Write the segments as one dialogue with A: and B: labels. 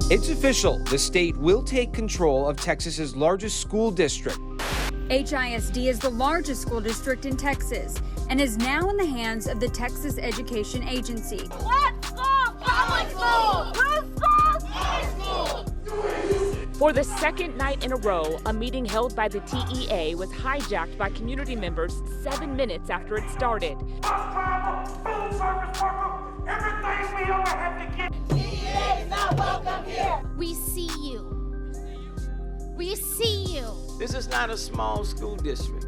A: It's official. The state will take control of Texas's largest school district.
B: HISD is the largest school district in Texas and is now in the hands of the Texas Education Agency.
C: Let's go public school! Let's go public school!
D: For the second night in a row, a meeting held by the TEA was hijacked by community members 7 minutes after it started.
C: Bus driver, food service worker, everything we ever had to get. TEA is not welcome here.
E: We see you. We see you.
F: This is not a small school district.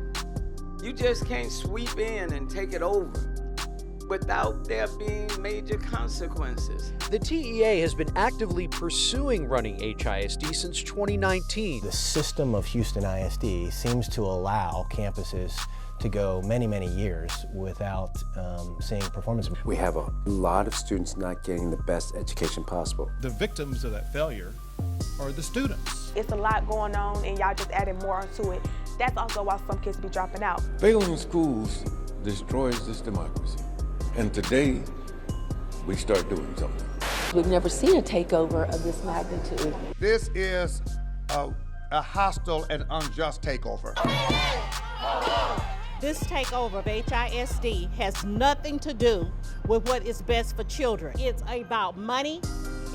F: You just can't sweep in and take it over without there being major consequences.
G: The TEA has been actively pursuing running HISD since 2019.
H: The system of Houston ISD seems to allow campuses to go many, many years without seeing performance.
I: We have a lot of students not getting the best education possible.
J: The victims of that failure are the students.
K: It's a lot going on and y'all just adding more to it. That's also why some kids be dropping out.
L: Failing schools destroys this democracy. And today, we start doing something.
M: We've never seen a takeover of this magnitude.
N: This is a hostile and unjust takeover.
O: This takeover of HISD has nothing to do with what is best for children. It's about money,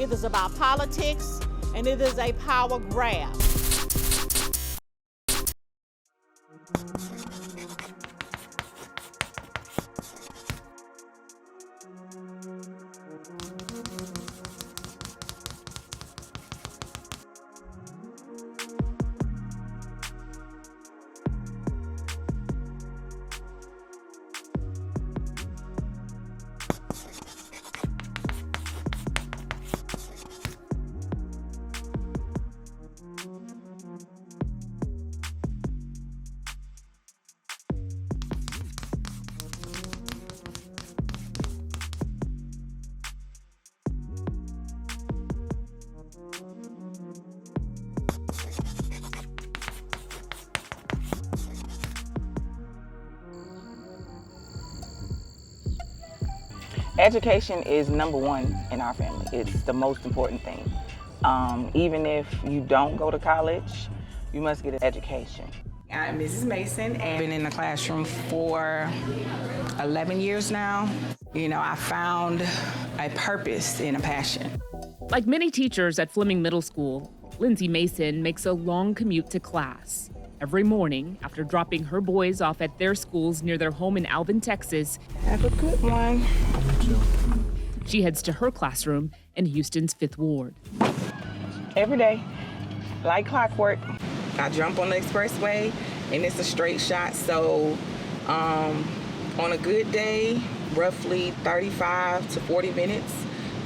O: it is about politics, and it is a power grab.
P: Education is number one in our family. It's the most important thing. Even if you don't go to college, you must get an education.
Q: I'm Mrs. Mason and I've been in the classroom for 11 years now. You know, I found a purpose and a passion.
D: Like many teachers at Fleming Middle School, Lindsay Mason makes a long commute to class. Every morning, after dropping her boys off at their schools near their home in Alvin, Texas,
Q: have a good one.
D: She heads to her classroom in Houston's 5th Ward.
Q: Every day, like clockwork, I jump on the expressway and it's a straight shot. So on a good day, roughly 35 to 40 minutes.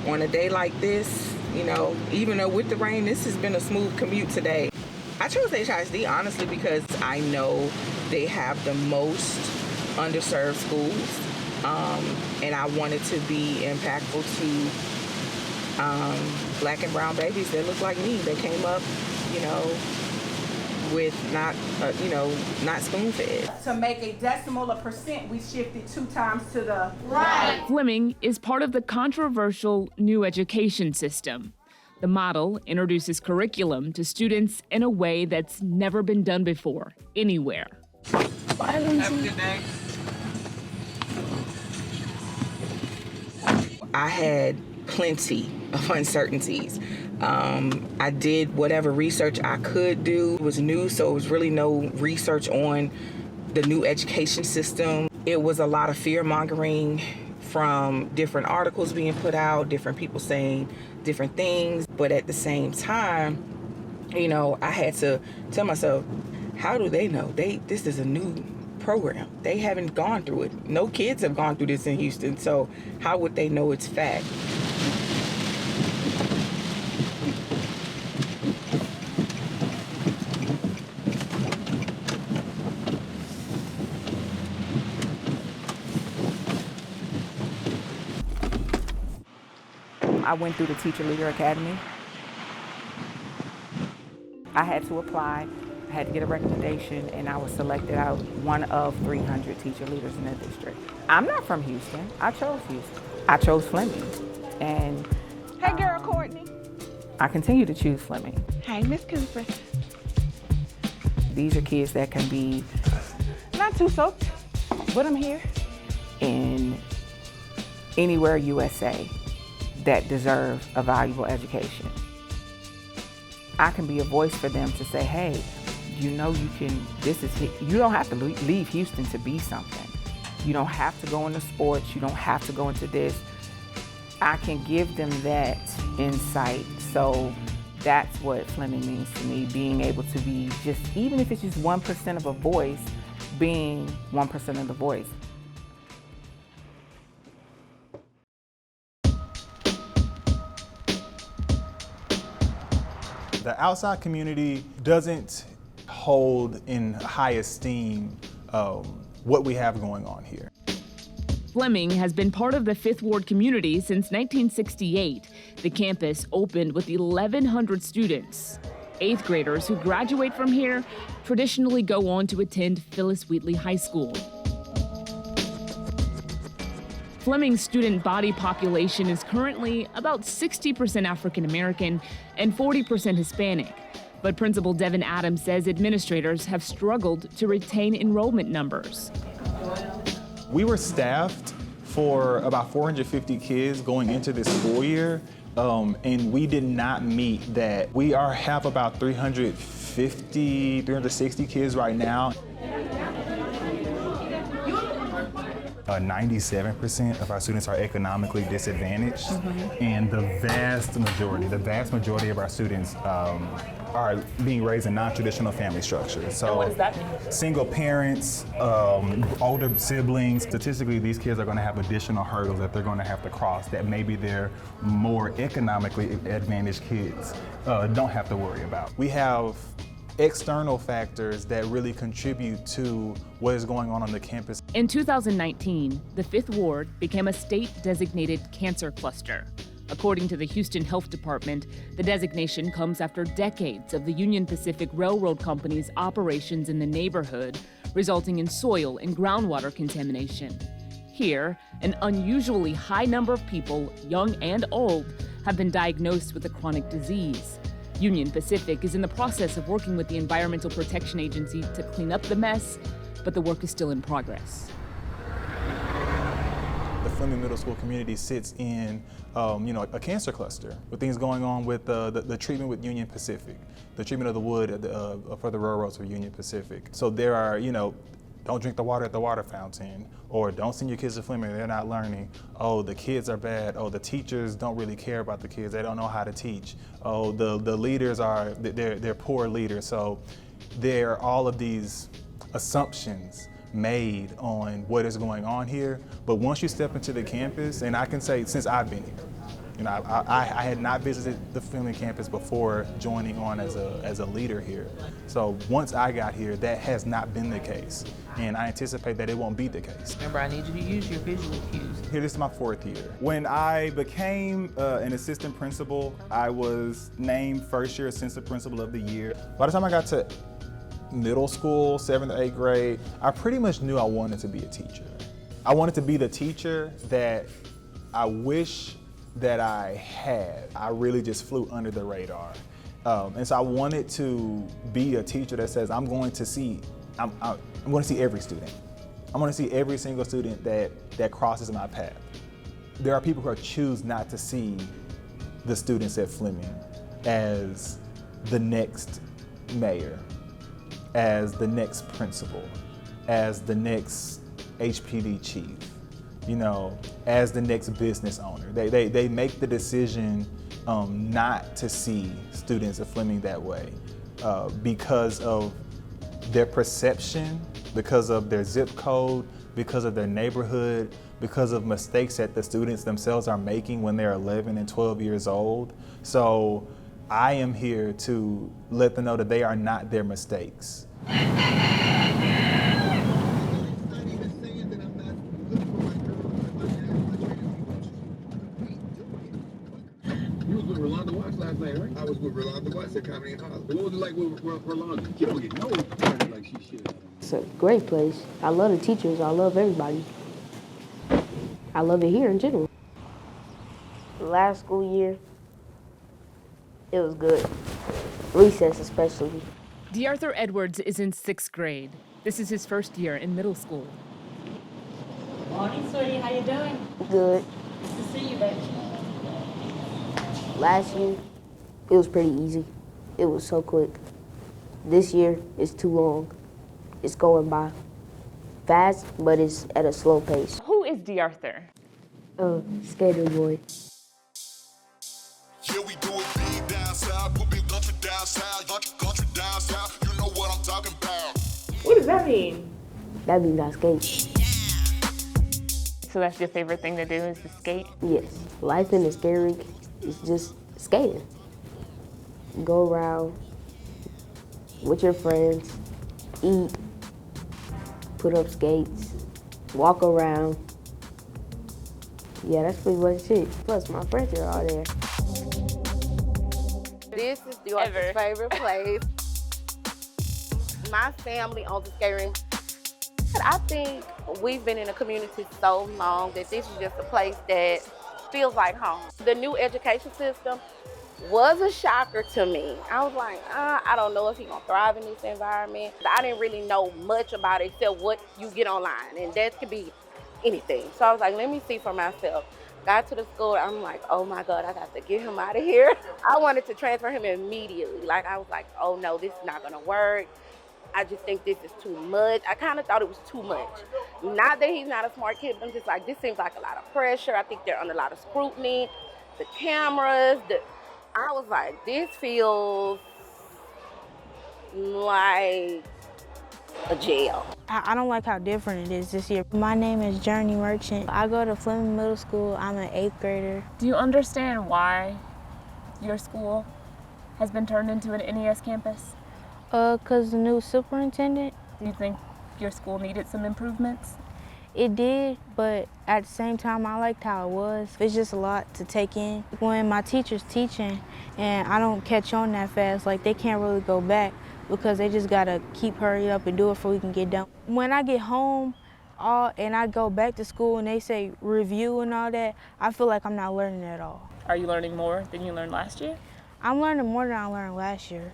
Q: On a day like this, you know, even though with the rain, this has been a smooth commute today. I chose HISD honestly because I know they have the most underserved schools, and I wanted to be impactful to black and brown babies that look like me. They came up, you know, with not spoon-fed.
O: To make a decimal a percent, we shifted 2 times to the
D: right. Fleming is part of the controversial new education system. The model introduces curriculum to students in a way that's never been done before, anywhere.
Q: Bye, Lindsay. Have a good day. I had plenty of uncertainties. I did whatever research I could do. It was new, so it was really no research on the new education system. It was a lot of fear-mongering from different articles being put out, different people saying different things. But at the same time, you know, I had to tell myself, how do they know? This is a new program. They haven't gone through it. No kids have gone through this in Houston, so how would they know it's fact? I went through the Teacher Leader Academy. I had to apply, I had to get a recommendation, and I was selected out one of 300 teacher leaders in the district. I'm not from Houston. I chose Houston. I chose Fleming. And
K: hey, girl, Courtney.
P: I continue to choose Fleming.
Q: Hey, Miss Cooper.
P: These are kids that can be not too soaked, but I'm here. In anywhere USA that deserve a valuable education. I can be a voice for them to say, hey, you know you can, you don't have to leave Houston to be something. You don't have to go into sports, you don't have to go into this. I can give them that insight. So that's what Fleming means to me, being able to be just, even if it's just 1% of a voice, being 1% of the voice.
R: The outside community doesn't hold in high esteem what we have going on here.
D: Fleming has been part of the Fifth Ward community since 1968. The campus opened with 1,100 students. Eighth graders who graduate from here traditionally go on to attend Phyllis Wheatley High School. Fleming's student body population is currently about 60% African American and 40% Hispanic. But Principal Devin Adams says administrators have struggled to retain enrollment numbers.
R: We were staffed for about 450 kids going into this school year, and we did not meet that. We have about 350, 360 kids right now. 97% of our students are economically disadvantaged, and the vast majority of our students are being raised in non-traditional family structures. So,
P: what does that mean?
R: Single parents, older siblings. Statistically, these kids are going to have additional hurdles that they're going to have to cross that maybe their more economically advantaged kids don't have to worry about. We have external factors that really contribute to what is going on the campus.
D: In 2019, the Fifth Ward became a state-designated cancer cluster. According to the Houston Health Department, the designation comes after decades of the Union Pacific Railroad Company's operations in the neighborhood, resulting in soil and groundwater contamination. Here, an unusually high number of people, young and old, have been diagnosed with a chronic disease. Union Pacific is in the process of working with the Environmental Protection Agency to clean up the mess, but the work is still in progress.
R: The Fleming Middle School community sits in a cancer cluster with things going on with the treatment with Union Pacific, the treatment of the wood for the railroads for Union Pacific. So there are, don't drink the water at the water fountain, or don't send your kids to Fleming, they're not learning. Oh, the kids are bad. Oh, the teachers don't really care about the kids, they don't know how to teach. Oh, the leaders they're poor leaders. So there are all of these assumptions made on what is going on here. But once you step into the campus, and I can say since I've been here, I had not visited the Fleming campus before joining on as a leader here. So once I got here, that has not been the case. And I anticipate that it won't be the case.
P: Remember, I need you to use your visual cues.
R: Here, this is my 4th year. When I became an assistant principal, I was named first year assistant principal of the year. By the time I got to middle school, 7th to 8th grade, I pretty much knew I wanted to be a teacher. I wanted to be the teacher that I wish that I had. I really just flew under the radar. And so I wanted to be a teacher that says, I'm going to see every student. I'm going to see every single student that crosses my path. There are people who choose not to see the students at Fleming as the next mayor, as the next principal, as the next HPD chief, as the next business owner. They make the decision not to see students at Fleming that way because of their perception, because of their zip code, because of their neighborhood, because of mistakes that the students themselves are making when they're 11 and 12 years old. So I am here to let them know that they are not their mistakes.
S: Last night, right? I was with Rolanda Watts at Comedy and Hollywood. What was it like with Rolanda? You don't get no credit like she should.
T: It's a great place. I love the teachers. I love everybody. I love it here in general. Last school year, It was good. Recess especially.
D: DeArthur Edwards is in 6th grade. This is his first year in middle school.
U: Morning, sweetie. How you doing?
T: Good.
U: Good to see you, baby.
T: Last year, it was pretty easy. It was so quick. This year, it's too long. It's going by fast, but it's at a slow pace.
D: Who is DeArthur?
T: Skater boy.
C: Yeah, we do it big down south, put big country down south, country down south, you know what I'm talking about.
D: What does that mean?
T: That means I skate.
D: So that's your favorite thing to do is to skate?
T: Yes. Life in the skate rink is just skating. Go around with your friends, eat, put up skates, walk around. Yeah, that's pretty much it. Plus, my friends are all there.
V: This is DeArthur's favorite place. My family owns a skate rink. I think we've been in the community so long that this is just a place that feels like home. The new education system was a shocker to me. I was like, I don't know if he's gonna thrive in this environment. I didn't really know much about it except what you get online, and that could be anything. So I was like, let me see for myself. Got to the school, I'm like, oh my God, I got to get him out of here. I wanted to transfer him immediately. Like, I was like, oh no, this is not gonna work. I just think this is too much. I kind of thought it was too much. Not that he's not a smart kid, but I'm just like, this seems like a lot of pressure. I think they're under a lot of scrutiny. The cameras, I was like, this feels like a jail.
W: I don't like how different it is this year. My name is Journey Merchant. I go to Fleming Middle School. I'm an 8th grader.
D: Do you understand why your school has been turned into an NES campus?
W: Because the new superintendent.
D: Do you think your school needed some improvements?
W: It did, but at the same time, I liked how it was. It's just a lot to take in. When my teacher's teaching and I don't catch on that fast, like they can't really go back because they just gotta keep hurry up and do it before we can get done. When I get home and I go back to school and they say review and all that, I feel like I'm not learning at all.
D: Are you learning more than you learned last year?
W: I'm learning more than I learned last year.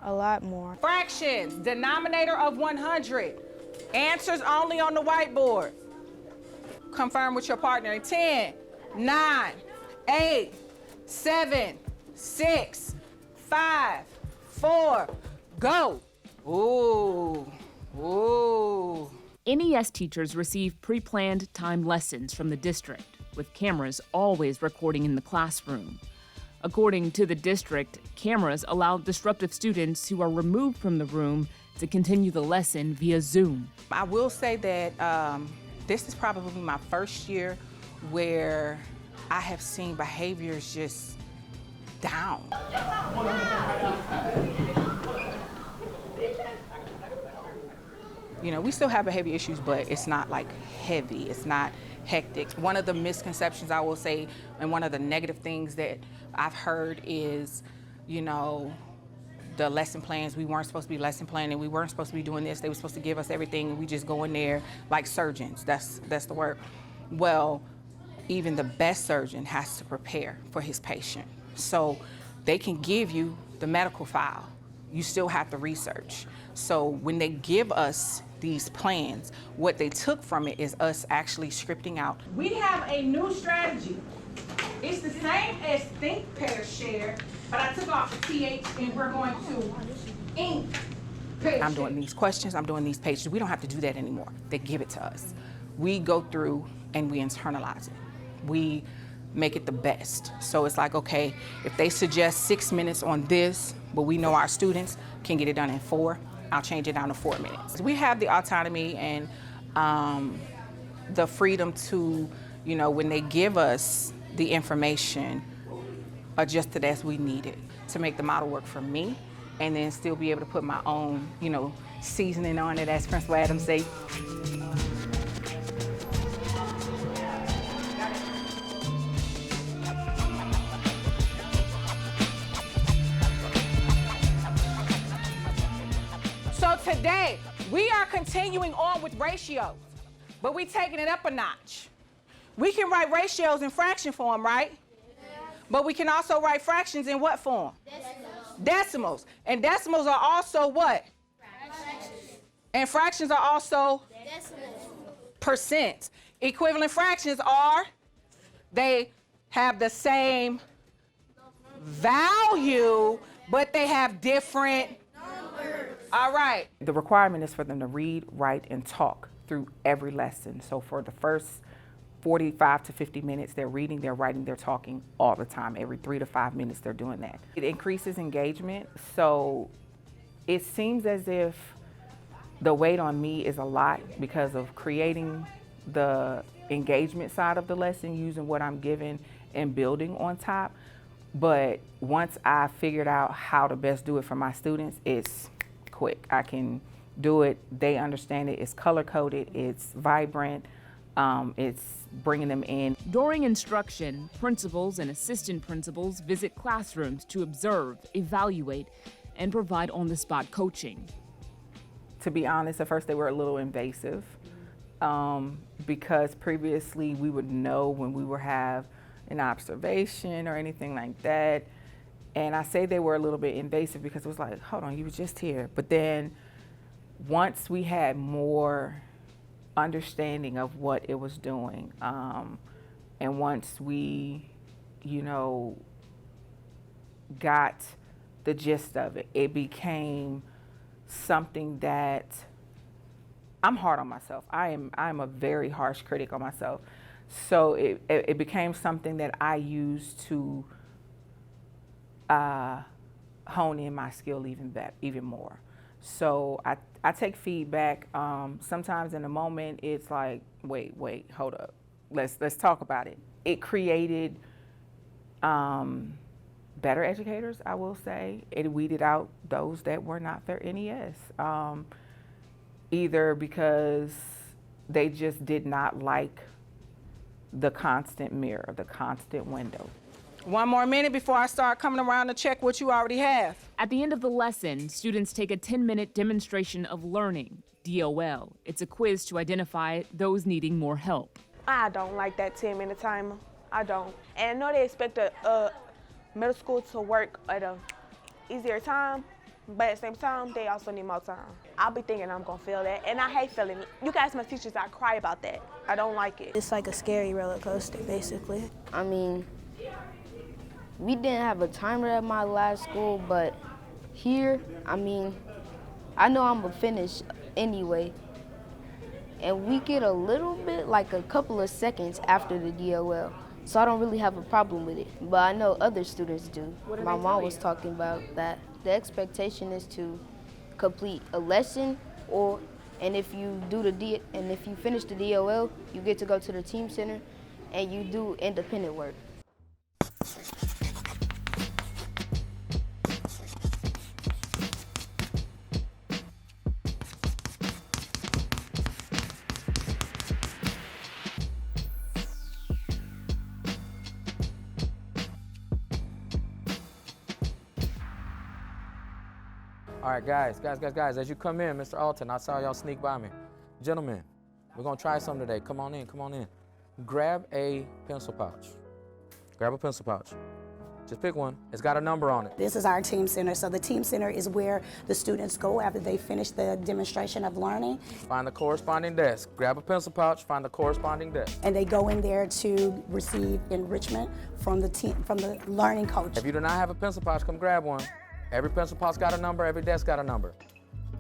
W: A lot more.
X: Fractions, denominator of 100. Answers only on the whiteboard. Confirm with your partner in 10, 9, 8, 7, 6, 5, 4, go. Ooh, ooh.
D: NES teachers receive pre-planned timed lessons from the district, with cameras always recording in the classroom. According to the district, cameras allow disruptive students who are removed from the room to continue the lesson via Zoom.
X: I will say that this is probably my first year where I have seen behaviors just down. You know, we still have behavior issues, but it's not like heavy, it's not hectic. One of the misconceptions I will say, and one of the negative things that I've heard is, you know, the lesson plans, we weren't supposed to be lesson planning, we weren't supposed to be doing this, they were supposed to give us everything and we just go in there like surgeons, that's the word. Well, even the best surgeon has to prepare for his patient. So they can give you the medical file, you still have to research. So when they give us these plans, what they took from it is us actually scripting out. We have a new strategy. It's the same as think, pair, share, but I took off the TH and we're going to ink, pair, I'm doing these questions, I'm doing these pages. We don't have to do that anymore. They give it to us. We go through and we internalize it. We make it the best. So it's like, okay, if they suggest 6 minutes on this, but we know our students can get it done in 4, I'll change it down to 4 minutes. We have the autonomy and the freedom to, you know, when they give us the information, adjust it as we need it to make the model work for me and then still be able to put my own, you know, seasoning on it, as Principal Adams say. So today, we are continuing on with ratios, but we're taking it up a notch. We can write ratios in fraction form, right? But we can also write fractions in what form? Decimals. And decimals are also what? Fractions. And fractions are also? Decimals. Percents. Equivalent fractions are, they have the same value, but they have different numbers. All right.
P: The requirement is for them to read, write, and talk through every lesson. So for the first 45 to 50 minutes, they're reading, they're writing, they're talking all the time. Every 3 to 5 minutes, they're doing that. It increases engagement. So it seems as if the weight on me is a lot because of creating the engagement side of the lesson, using what I'm given and building on top. But once I figured out how to best do it for my students, it's quick. I can do it. They understand it. It's color-coded. It's vibrant. It's bringing them in.
D: During instruction, principals and assistant principals visit classrooms to observe, evaluate, and provide on-the-spot coaching.
P: To be honest, at first they were a little invasive because previously we would know when we would have an observation or anything like that. And I say they were a little bit invasive because it was like, hold on, you were just here. But then once we had more understanding of what it was doing, and once we, got the gist of it, it became something that I'm hard on myself. I'm a very harsh critic on myself. So it became something that I used to hone in my skill even more. So I take feedback. Sometimes in the moment it's like, wait, hold up. Let's talk about it. It created better educators, I will say. It weeded out those that were not their NES. Either because they just did not like the constant mirror, the constant window.
X: One more minute before I start coming around to check what you already have.
D: At the end of the lesson, students take a 10-minute demonstration of learning, DOL. It's a quiz to identify those needing more help.
K: I don't like that 10-minute timer. I don't. And I know they expect a middle school to work at a easier time, but at the same time, they also need more time. I'll be thinking I'm gonna feel that, and I hate feeling it. You guys, my teachers, I cry about that. I don't like it.
W: It's like a scary roller coaster, basically.
T: I mean, we didn't have a timer at my last school, but here, I mean, I know I'm gonna finish anyway. And we get a little bit, like a couple of seconds after the DOL. So I don't really have a problem with it, but I know other students do. My mom was talking about that. The expectation is to complete a lesson, and if you finish the DOL, you get to go to the team center and you do independent work.
A: All right, guys, as you come in, Mr. Alton, I saw y'all sneak by me. Gentlemen, we're gonna try something today. Come on in. Grab a pencil pouch. Just pick one. It's got a number on it.
B: This is our team center. So the team center is where the students go after they finish the demonstration of learning.
A: Find the corresponding desk. Grab a pencil pouch, find the corresponding desk.
B: And they go in there to receive enrichment from the learning coach.
A: If you do not have a pencil pouch, come grab one. Every pencil pouch got a number, every desk got a number.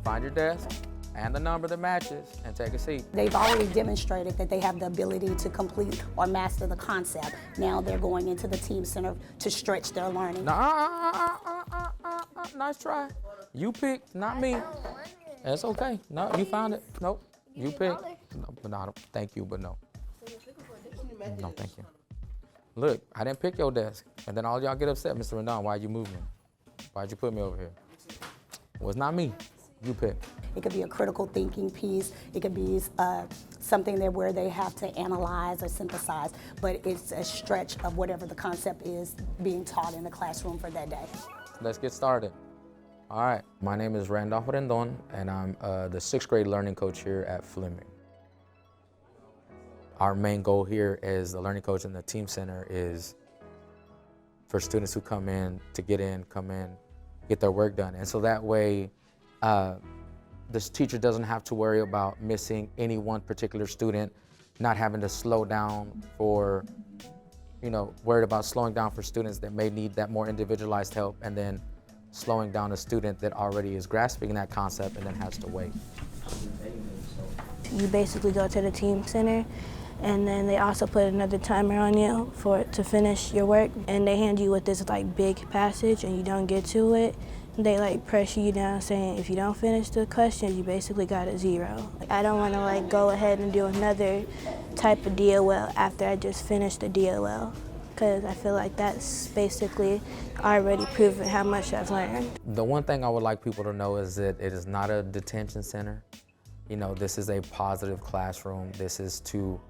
A: Find your desk and the number that matches and take a seat.
B: They've already demonstrated that they have the ability to complete or master the concept. Now they're going into the team center to stretch their learning.
A: Nice try. You picked, not me. That's okay. No, you found it. Nope, you picked. No, thank you, but no. No, thank you. Look, I didn't pick your desk. And then all y'all get upset, Mr. Rendon, why you moving? Why'd you put me over here? Well, it's not me. You pick.
B: It could be a critical thinking piece. It could be something where they have to analyze or synthesize, but it's a stretch of whatever the concept is being taught in the classroom for that day.
A: Let's get started. All right, my name is Randolph Rendon, and I'm the 6th grade learning coach here at Fleming. Our main goal here as the learning coach in the team center is for students who come in, get their work done. And so that way, this teacher doesn't have to worry about missing any one particular student, not having to slow down for, worried about slowing down for students that may need that more individualized help, and then slowing down a student that already is grasping that concept and then has to wait.
W: You basically go to the team center, and then they also put another timer on you to finish your work, and they hand you with this big passage and you don't get to it. They pressure you down saying if you don't finish the questions, you basically got a 0. I don't want to go ahead and do another type of DOL after I just finished the DOL, because I feel like that's basically already proven how much I've learned.
A: The one thing I would like people to know is that it is not a detention center. This is a positive classroom. This is to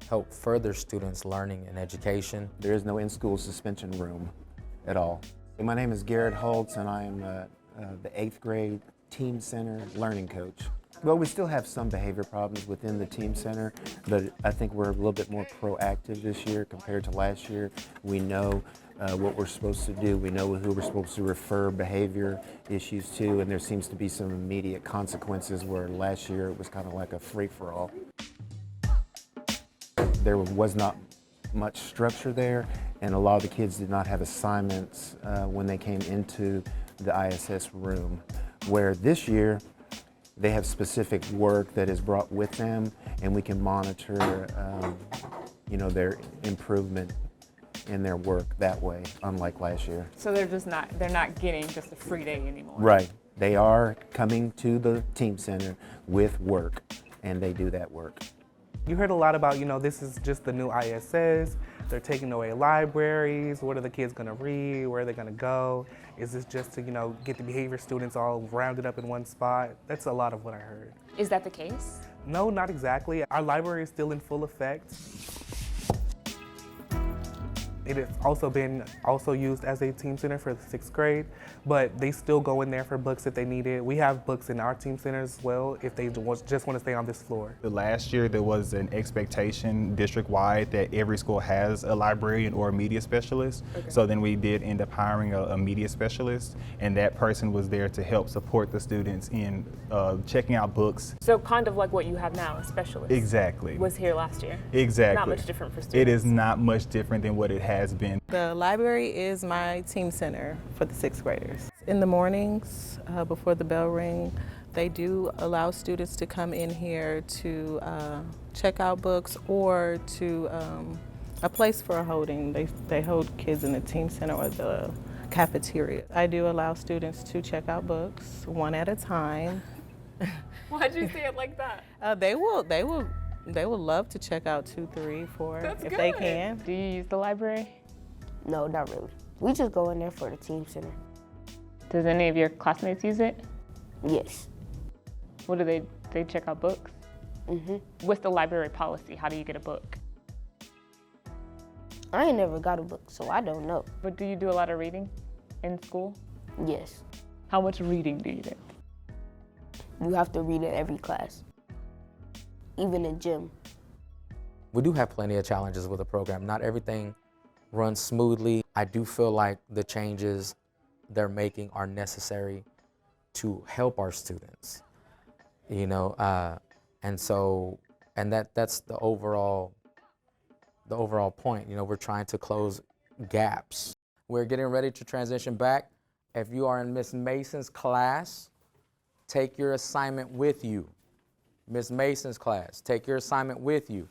A: help further students' learning and education.
I: There is no in-school suspension room at all. My name is Garrett Holtz, and I am the 8th grade Team Center learning coach. Well, we still have some behavior problems within the Team Center, but I think we're a little bit more proactive this year compared to last year. We know what we're supposed to do. We know who we're supposed to refer behavior issues to, and there seems to be some immediate consequences where last year it was kind of like a free-for-all. There was not much structure there, and a lot of the kids did not have assignments when they came into the ISS room, where this year they have specific work that is brought with them, and we can monitor their improvement in their work that way, unlike last year.
D: So they're not getting just a free day anymore.
I: Right. They are coming to the Team Center with work, and they do that work.
E: You heard a lot about, this is just the new ISS. They're taking away libraries. What are the kids gonna read? Where are they gonna go? Is this just to, get the behavior students all rounded up in one spot? That's a lot of what I heard.
D: Is that the case?
E: No, not exactly. Our library is still in full effect. It has also been used as a team center for the 6th grade, but they still go in there for books if they need it. We have books in our team center as well if they just want to stay on this floor.
R: Last year there was an expectation district-wide that every school has a librarian or a media specialist. Okay. So then we did end up hiring a media specialist, and that person was there to help support the students in checking out books.
D: So kind of like what you have now, a specialist.
R: Exactly.
D: Was here last year.
R: Exactly.
D: Not much different for students.
R: It is not much different than what it has been.
F: The library is my team center for the 6th graders. In the mornings, before the bell ring, they do allow students to come in here to check out books or to a place for a holding. They hold kids in the team center or the cafeteria. I do allow students to check out books one at a time.
D: Why'd you say it like that?
F: They will love to check out 2, 3, 4
D: That's
F: if
D: good.
F: they can.
D: Do you use the library?
T: No, not really. We just go in there for the team center.
D: Does any of your classmates use it?
T: Yes.
D: What do they check out books?
T: Mm-hmm.
D: What's the library policy? How do you get a book?
T: I ain't never got a book, so I don't know.
D: But do you do a lot of reading in school?
T: Yes.
D: How much reading do you do?
T: You have to read in every class, even in gym.
A: We do have plenty of challenges with the program. Not everything runs smoothly. I do feel like the changes they're making are necessary to help our students, and that's the overall point. We're trying to close gaps. We're getting ready to transition back. If you are in Miss Mason's class, take your assignment with you. Miss Mason's class, take your assignment with you.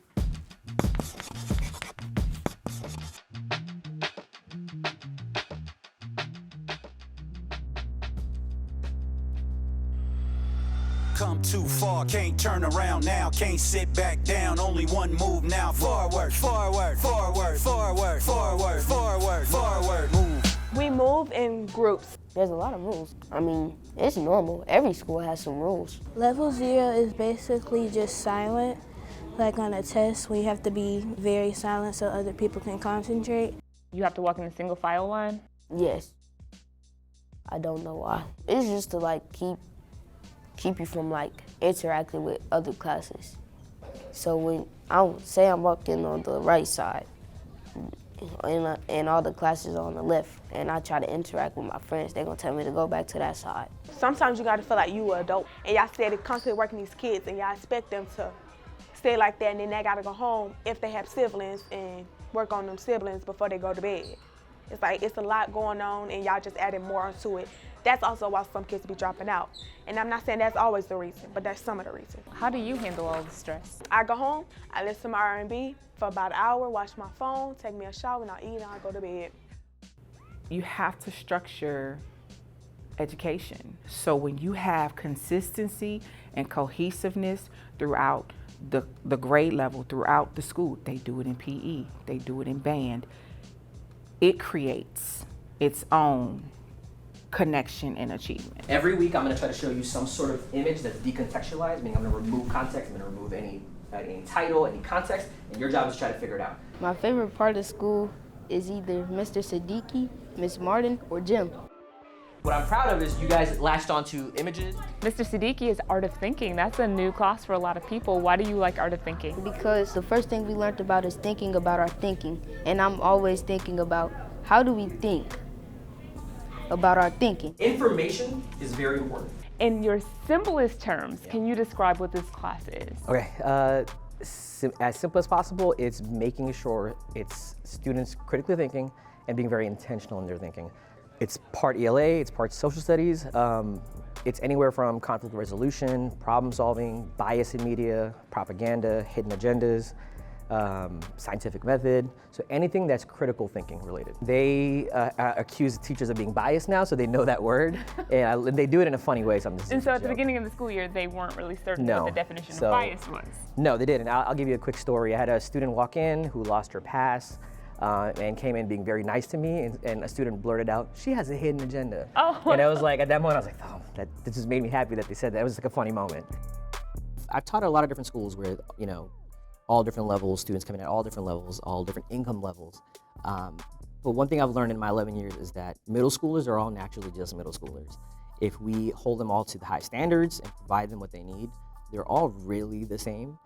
G: Come too far, can't turn around now, can't sit back down, only one move now. Forward, forward, forward, forward, forward, forward, forward, move.
K: We move in groups.
T: There's a lot of rules. I mean, it's normal. Every school has some rules.
W: Level 0 is basically just silent. Like on a test, we have to be very silent so other people can concentrate.
D: You have to walk in a single file line?
T: Yes. I don't know why. It's just to keep you from interacting with other classes. So when I'm walking on the right side and all the classes are on the left, and I try to interact with my friends, they're gonna tell me to go back to that side.
K: Sometimes you gotta feel like you an adult, and y'all steady constantly working these kids, and y'all expect them to stay like that, and then they gotta go home if they have siblings and work on them siblings before they go to bed. It's like, it's a lot going on, and y'all just adding more onto it. That's also why some kids be dropping out. And I'm not saying that's always the reason, but that's some of the reasons.
D: How do you handle all the stress?
K: I go home, I listen to my R&B for about an hour, watch my phone, take me a shower, and I eat, and I go to bed.
P: You have to structure education. So when you have consistency and cohesiveness throughout the grade level, throughout the school, they do it in PE, they do it in band, it creates its own connection and achievement.
H: Every week I'm going to try to show you some sort of image that's decontextualized, meaning I'm going to remove context, I'm going to remove any title, any context, and your job is to try to figure it out.
T: My favorite part of school is either Mr. Siddiqui, Miss Martin, or Jim.
H: What I'm proud of is you guys latched onto images.
D: Mr. Siddiqui is Art of Thinking. That's a new class for a lot of people. Why do you like Art of Thinking?
T: Because the first thing we learned about is thinking about our thinking. And I'm always thinking about how do we think about our thinking.
H: Information is very important.
D: In your simplest terms, can you describe what this class is?
H: Okay, as simple as possible, it's making sure it's students critically thinking and being very intentional in their thinking. It's part ELA, it's part social studies. It's anywhere from conflict resolution, problem solving, bias in media, propaganda, hidden agendas, scientific method. So anything that's critical thinking related. They accuse teachers of being biased now, so they know that word. And they do it in a funny way. So
D: and so at the beginning of the school year, they weren't really certain what the definition of bias was.
H: No, they didn't. I'll give you a quick story. I had a student walk in who lost her pass. And came in being very nice to me, and a student blurted out, "She has a hidden agenda." Oh. And I was like, at that moment, I was like, oh, that just made me happy that they said that. It was like a funny moment. I've taught at a lot of different schools where, you know, all different levels, students come in at all different levels, all different income levels. But one thing I've learned in my 11 years is that middle schoolers are all naturally just middle schoolers. If we hold them all to the high standards and provide them what they need, they're all really the same.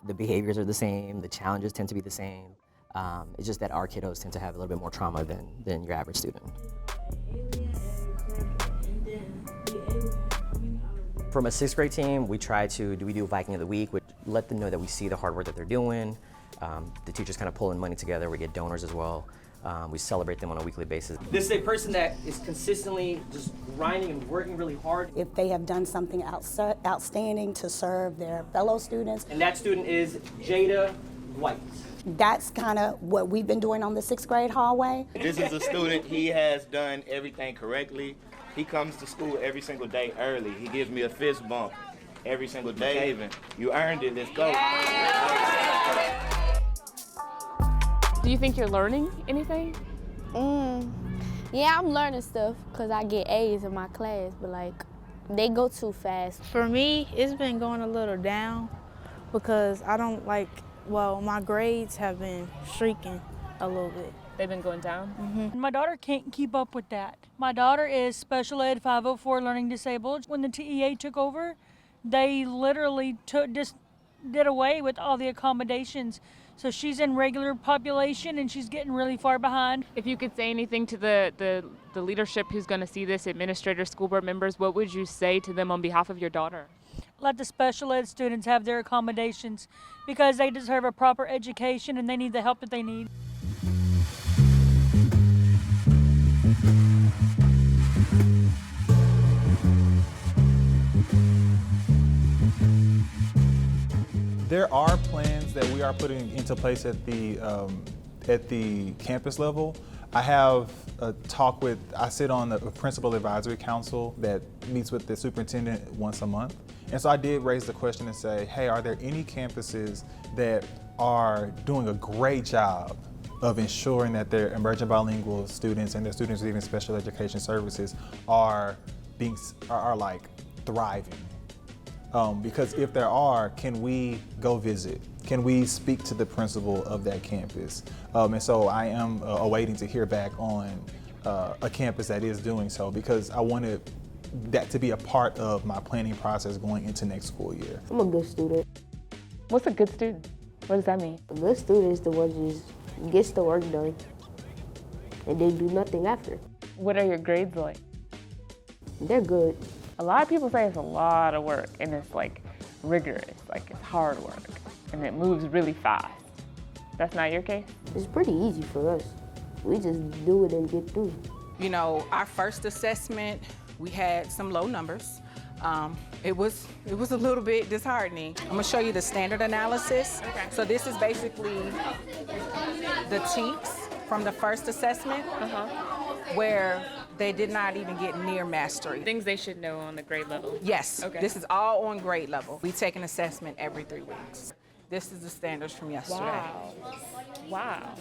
H: The behaviors are the same, the challenges tend to be the same. It's just that our kiddos tend to have a little bit more trauma than your average student. From a 6th grade team, we do Viking of the Week, which let them know that we see the hard work that they're doing. The teachers kind of pull in money together, we get donors as well. We celebrate them on a weekly basis. This is a person that is consistently just grinding and working really hard.
B: If they have done something outstanding to serve their fellow students.
H: And that student is Jada White.
B: That's kind of what we've been doing on the 6th grade hallway.
J: This is a student, he has done everything correctly. He comes to school every single day early. He gives me a fist bump every single day. Even. You earned it, let's go.
D: Do you think you're learning anything?
L: Yeah, I'm learning stuff because I get A's in my class, but like, they go too fast.
W: For me, it's been going a little down because I don't like, well, my grades have been shrinking a little bit.
D: They've been going down?
M: My daughter can't keep up with that. My daughter is special ed 504 learning disabled. When the TEA took over, they literally did away with all the accommodations. So she's in regular population and she's getting really far behind.
D: If you could say anything to the leadership who's going to see this, administrators, school board members, what would you say to them on behalf of your daughter?
M: Let the special ed students have their accommodations because they deserve a proper education and they need the help that they need.
R: There are plans that we are putting into place at the campus level. I have a talk I sit on the principal advisory council that meets with the superintendent once a month. And so I did raise the question and say, hey, are there any campuses that are doing a great job of ensuring that their emergent bilingual students and their students receiving special education services are like thriving? Because if there are, can we go visit? Can we speak to the principal of that campus? And so I am awaiting to hear back on a campus that is doing so, because I wanted that to be a part of my planning process going into next school year.
T: I'm a good student.
D: What's a good student? What does that mean?
T: A good student is the one who just gets the work done. and then do nothing after.
D: What are your grades like?
T: They're good.
D: A lot of people say it's a lot of work and it's like rigorous, like it's hard work and it moves really fast. That's not your case?
T: It's pretty easy for us. We just do it and get through.
X: You know, our first assessment, we had some low numbers. It was a little bit disheartening. I'm gonna show you the standard analysis. Okay. So this is basically the TEEPs from the first assessment, where they did not even get near mastery.
D: Things they should know on the grade level?
X: Yes,
D: Okay.
X: This is all on grade level. We take an assessment every 3 weeks. This is the standards from yesterday.
D: Wow.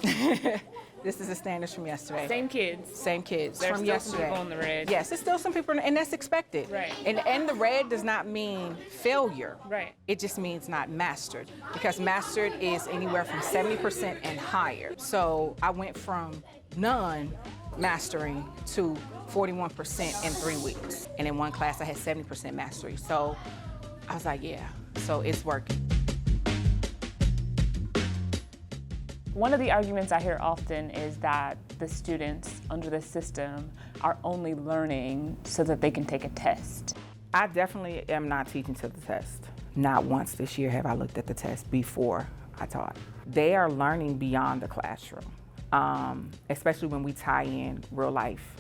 X: This is the standards from yesterday.
D: Same kids?
X: Same kids
D: There's
X: from
D: still
X: yesterday.
D: some people on the red?
X: Yes, there's still some people, and that's expected.
D: Right.
X: And the red does not mean failure.
D: Right.
X: It just means not mastered, because mastered is anywhere from 70% and higher. So I went from none mastering to 41% in 3 weeks. And in one class I had 70% mastery. So I was like, yeah, so it's working.
D: One of the arguments I hear often is that the students under the system are only learning so that they can take a test.
P: I definitely am not teaching to the test. Not once this year have I looked at the test before I taught. They are learning beyond the classroom, especially when we tie in real life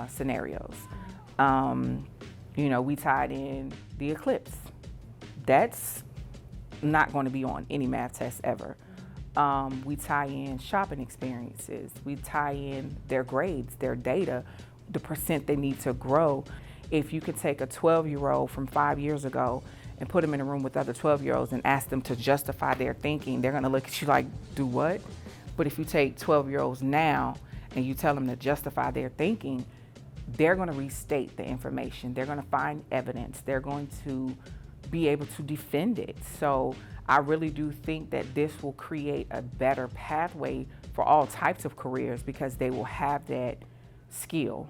P: scenarios. You know, we tied in the eclipse. That's not going to be on any math test ever. We tie in shopping experiences. We tie in their grades, their data, the percent they need to grow. If you could take a 12-year-old from 5 years ago and put them in a room with other 12-year-olds and ask them to justify their thinking, they're gonna look at you like, do what? But if you take 12-year-olds now and you tell them to justify their thinking, they're gonna restate the information. They're gonna find evidence. They're going to be able to defend it. So I really do think that this will create a better pathway for all types of careers because they will have that skill.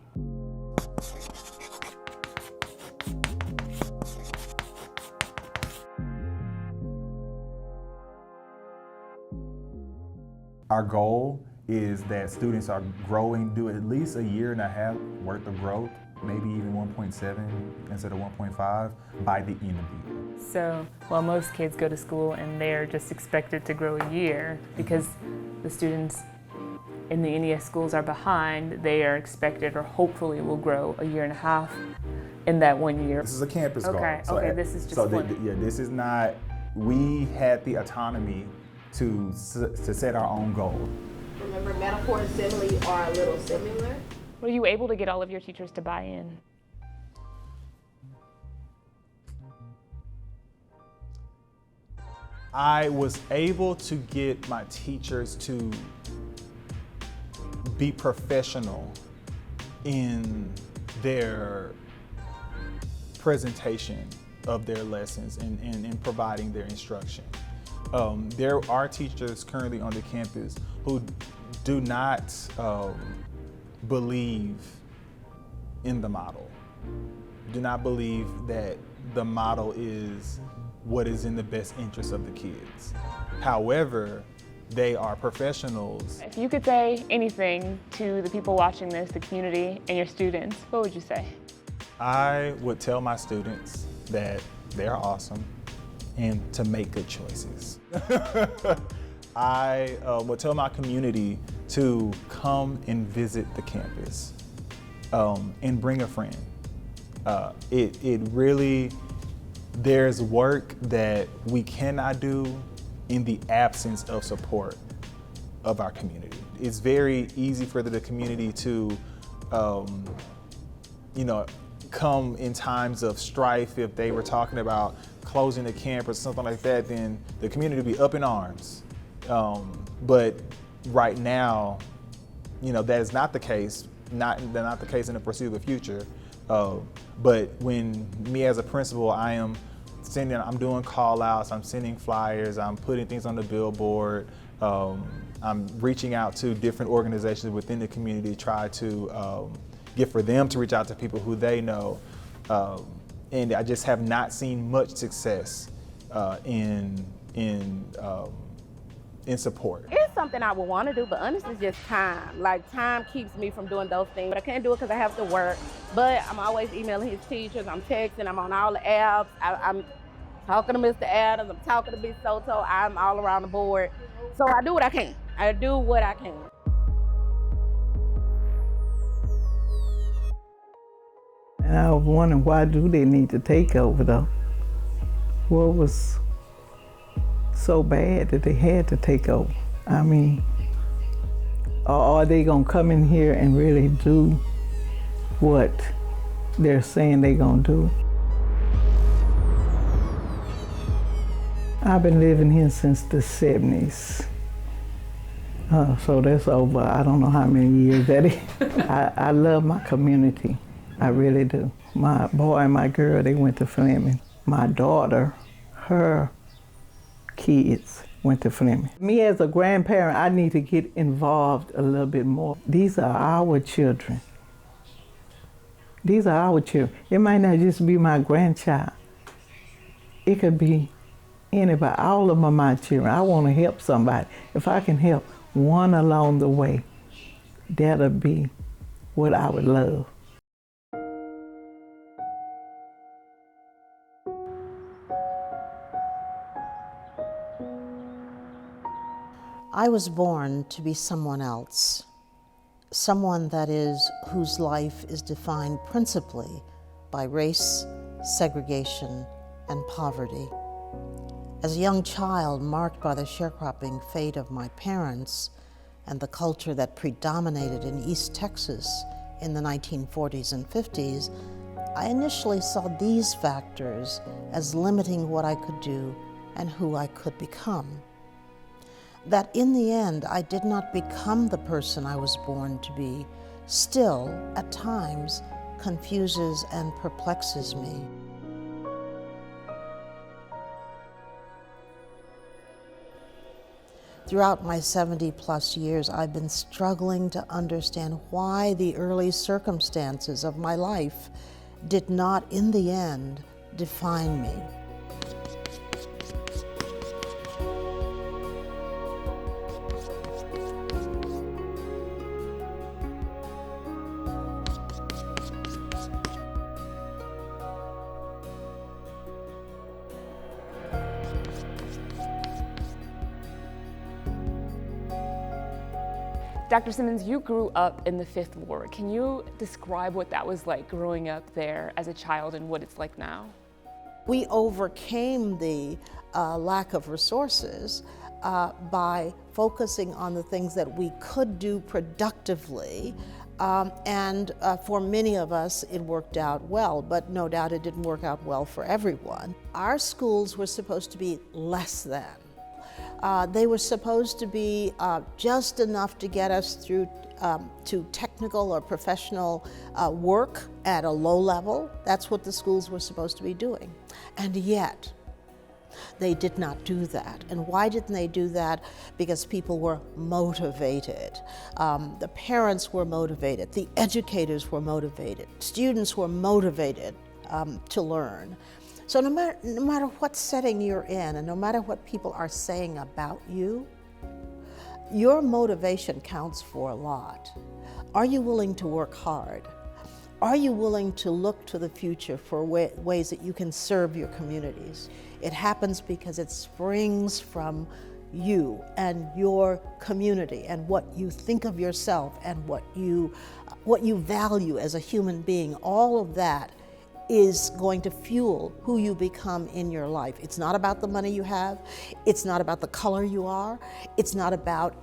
R: Our goal is that students are growing, do at least a year and a half worth of growth, maybe even 1.7 instead of 1.5 by the end of the year.
D: So while most kids go to school and they're just expected to grow a year because the students in the NES schools are behind, they are expected or hopefully will grow a year and a half in that 1 year.
R: This is a campus goal.
D: Okay, okay, this is just
R: this is not, we had the autonomy to set our own goal.
V: Remember, metaphor and simile are a little similar.
D: Were you able to get all of your teachers to buy in?
R: I was able to get my teachers to be professional in their presentation of their lessons and in providing their instruction. There are teachers currently on the campus who do not believe in the model, do not believe that the model is what is in the best interest of the kids. However, they are professionals.
D: If you could say anything to the people watching this, the community, and your students, what would you say?
R: I would tell my students that they're awesome and to make good choices. I would tell my community to come and visit the campus and bring a friend. It really, there's work that we cannot do in the absence of support of our community. It's very easy for the community to, come in times of strife. If they were talking about closing the camp or something like that, then the community would be up in arms. But right now, that is not the case, not the case in the foreseeable future. But when me as a principal, I'm doing call outs, I'm sending flyers, I'm putting things on the billboard, I'm reaching out to different organizations within the community, try to get for them to reach out to people who they know. And I just have not seen much success in in support?
V: It's something I would want to do, but honestly, it's just time. Like, time keeps me from doing those things. But I can't do it because I have to work. But I'm always emailing his teachers. I'm texting. I'm on all the apps. I'm talking to Mr. Adams. I'm talking to Ms. Soto. I'm all around the board. So I do what I can. I do what I can.
N: And I was wondering, why do they need to take over, though? What was so bad that they had to take over? I mean, are they gonna come in here and really do what they're saying they're gonna do? I've been living here since the 70s. So that's over, I don't know how many years that is. I love my community, I really do. My boy and my girl, they went to Fleming. My daughter, her kids went to Fleming. Me as a grandparent, I need to get involved a little bit more. These are our children. These are our children. It might not just be my grandchild. It could be anybody. All of them are my children. I want to help somebody. If I can help one along the way, that'll be what I would love.
O: I was born to be someone else, someone that is whose life is defined principally by race, segregation, and poverty. As a young child marked by the sharecropping fate of my parents and the culture that predominated in East Texas in the 1940s and 50s, I initially saw these factors as limiting what I could do and who I could become. That in the end, I did not become the person I was born to be, still, at times, confuses and perplexes me. Throughout my 70-plus years, I've been struggling to understand why the early circumstances of my life did not, in the end, define me.
D: Dr. Simmons, you grew up in the Fifth Ward. Can you describe what that was like growing up there as a child and what it's like now?
O: We overcame the lack of resources by focusing on the things that we could do productively. And for many of us, it worked out well, but no doubt it didn't work out well for everyone. Our schools were supposed to be less than. They were supposed to be just enough to get us through to technical or professional work at a low level. That's what the schools were supposed to be doing. And yet, they did not do that. And why didn't they do that? Because people were motivated. The parents were motivated. The educators were motivated. Students were motivated to learn. So no matter what setting you're in and no matter what people are saying about you, your motivation counts for a lot. Are you willing to work hard? Are you willing to look to the future for ways that you can serve your communities? It happens because it springs from you and your community and what you think of yourself and what you value as a human being. All of that is going to fuel who you become in your life. It's not about the money you have. It's not about the color you are. It's not about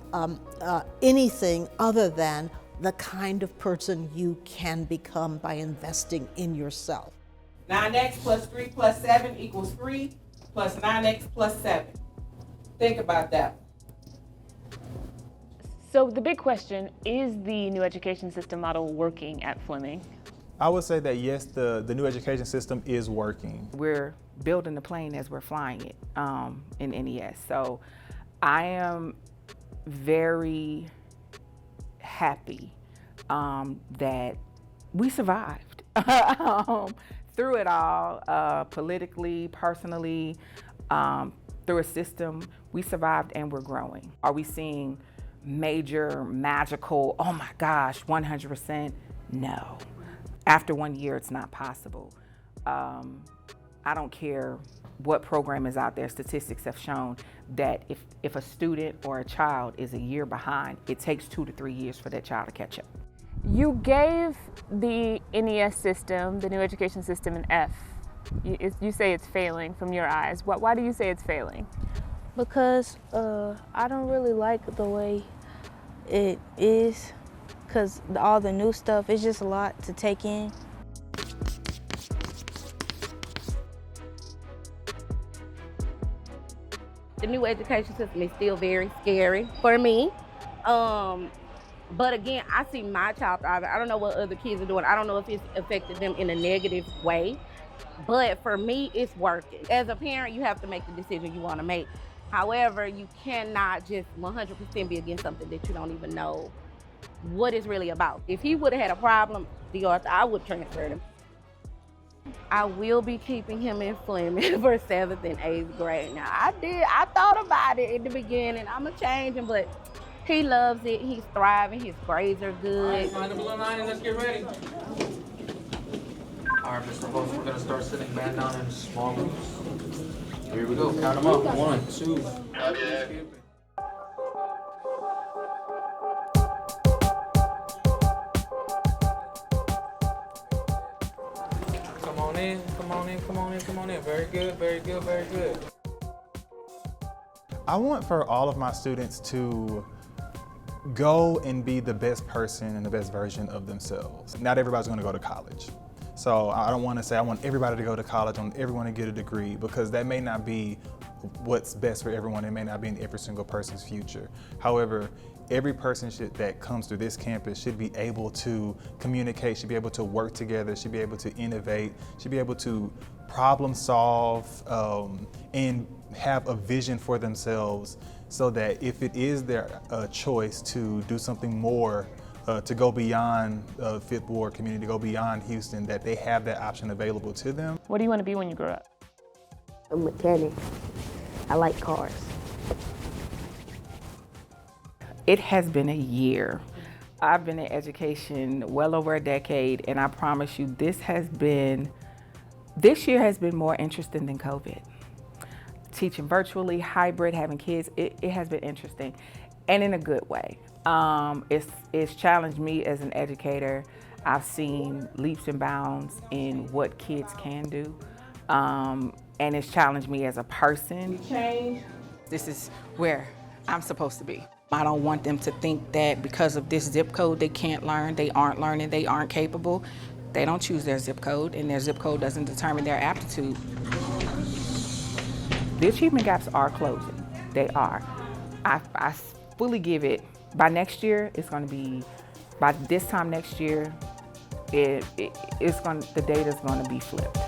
O: anything other than the kind of person you can become by investing in yourself.
P: 9x plus 3 plus 7 equals 3 plus 9x plus 7. Think about that.
D: So the big question, is the new education system model working at Fleming?
R: I would say that yes, the new education system is working.
P: We're building the plane as we're flying it in NES. So I am very happy that we survived through it all, politically, personally. through a system, we survived and we're growing. Are we seeing major, magical, oh my gosh, 100%? No. After 1 year, it's not possible. I don't care what program is out there. Statistics have shown that if a student or a child is a year behind, it takes 2 to 3 years for that child to catch up.
D: You gave the NES system, the new education system, an F. You say it's failing from your eyes. Why do you say it's failing?
W: Because I don't really like the way it is, because all the new stuff, it's just a lot to take in.
V: The new education system is still very scary for me. But again, I see my child thriving. I don't know what other kids are doing. I don't know if it's affected them in a negative way. But for me, it's working. As a parent, you have to make the decision you want to make. However, you cannot just 100% be against something that you don't even know what it's really about. If he would have had a problem, I would transfer him. I will be keeping him in Fleming for 7th and 8th grade. Now, I thought about it in the beginning. I'm going to change him, but he loves it. He's thriving. His grades are good.
A: All right, find the blue line and let's get ready. All right, Mr. Host, we're going to start sitting back down in small groups. Here we go. Count them up. 1, 2. Come on in, come on in, come on in, come on in. Very good, very good, very good.
R: I want for all of my students to go and be the best person and the best version of themselves. Not everybody's going to go to college. So I don't want to say I want everybody to go to college, I want everyone to get a degree, because that may not be what's best for everyone. It may not be in every single person's future. However, every person that comes through this campus should be able to communicate, should be able to work together, should be able to innovate, should be able to problem solve, and have a vision for themselves, so that if it is their choice to do something more, to go beyond Fifth Ward community, to go beyond Houston, that they have that option available to them.
D: What do you want to be when you grow up?
T: A mechanic. I like cars.
P: It has been a year. I've been in education well over a decade, and I promise you this year has been more interesting than COVID. Teaching virtually, hybrid, having kids, it has been interesting, and in a good way. It's challenged me as an educator. I've seen leaps and bounds in what kids can do, and it's challenged me as a person. This is where I'm supposed to be. I don't want them to think that because of this zip code they can't learn, they aren't learning, they aren't capable. They don't choose their zip code, and their zip code doesn't determine their aptitude. The achievement gaps are closing. They are. I fully give it. By next year, it's going to be, by this time next year, the data's going to be flipped.